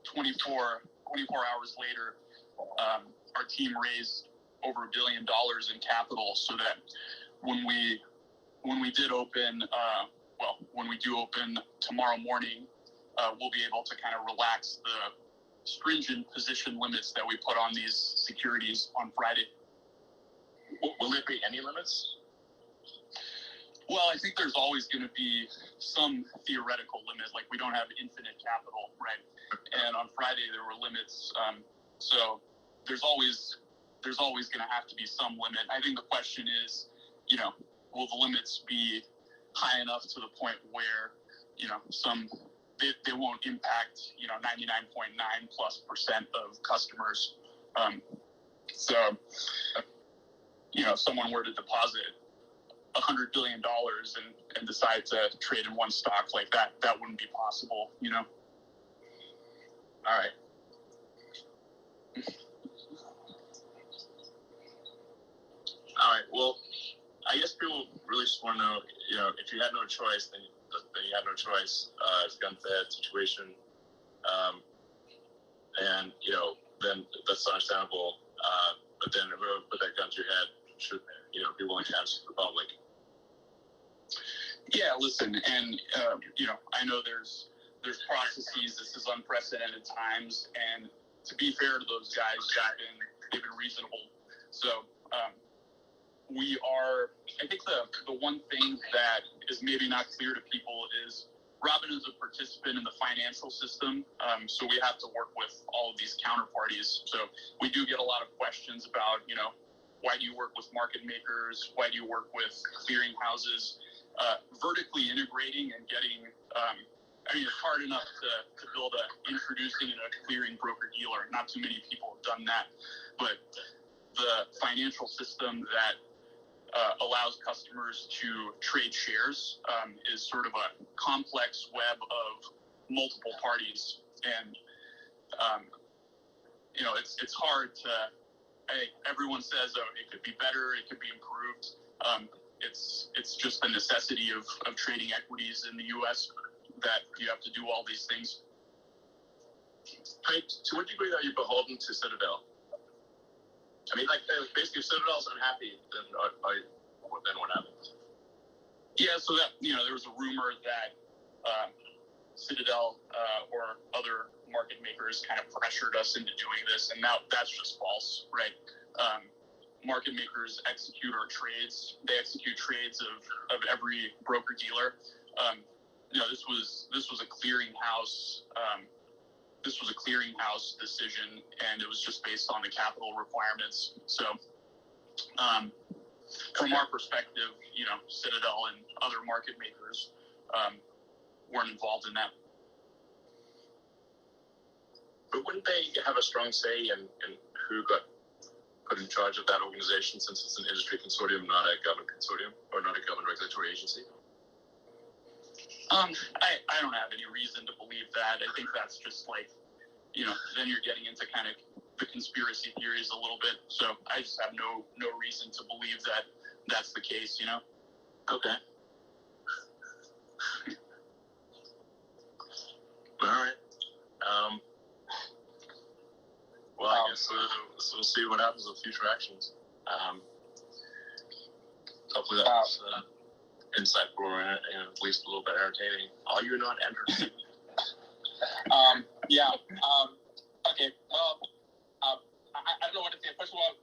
24 hours later, our team raised over $1 billion in capital, so that when we do open tomorrow morning, we'll be able to kind of relax the stringent position limits that we put on these securities on Friday. Will there be any limits? Well, I think there's always going to be some theoretical limit. Like, we don't have infinite capital, right? And on Friday there were limits. So there's always going to have to be some limit. I think the question is, will the limits be high enough to the point where, they won't impact, 99.9+% of customers. So, if someone were to deposit $100 billion and decide to trade in one stock like that, that wouldn't be possible, All right. All right. Well, I guess people really just want to know, if you had no choice, then you had no choice. It's a gun-to-head situation. And, then that's understandable. But then whoever put that gun to your head should, be willing to answer the public. Yeah, listen, and, I know there's processes. This is unprecedented times. And to be fair to those guys, they've been reasonable. So, I think the one thing that is maybe not clear to people is Robin is a participant in the financial system. So we have to work with all of these counterparties. So we do get a lot of questions about, why do you work with market makers? Why do you work with clearing houses? Vertically integrating and getting, it's hard enough to build introducing a clearing broker dealer. Not too many people have done that, but the financial system that allows customers to trade shares is sort of a complex web of multiple parties, and it's hard to. Everyone says, it could be better, it could be improved. It's just the necessity of trading equities in the U.S. that you have to do all these things. To what degree are you beholden to Citadel? Basically, if Citadel's unhappy, then what happens? Yeah, so that, there was a rumor that Citadel or other market makers kind of pressured us into doing this, and now that's just false, right? Market makers execute our trades. They execute trades of every broker dealer. This was a clearinghouse. This was a clearinghouse decision, and it was just based on the capital requirements. So, from our perspective, Citadel and other market makers weren't involved in that. But wouldn't they have a strong say in who got put in charge of that organization, since it's an industry consortium, not a government consortium, or not a government regulatory agency? I don't have any reason to believe that. I think that's just then you're getting into kind of the conspiracy theories a little bit. So I just have no reason to believe that that's the case, Okay. All right. Well, I guess we'll see what happens with future actions. Hopefully that was insightful or at least a little bit entertaining. Are you not entertained? Yeah. Okay. Well, I don't know what to say. First of all,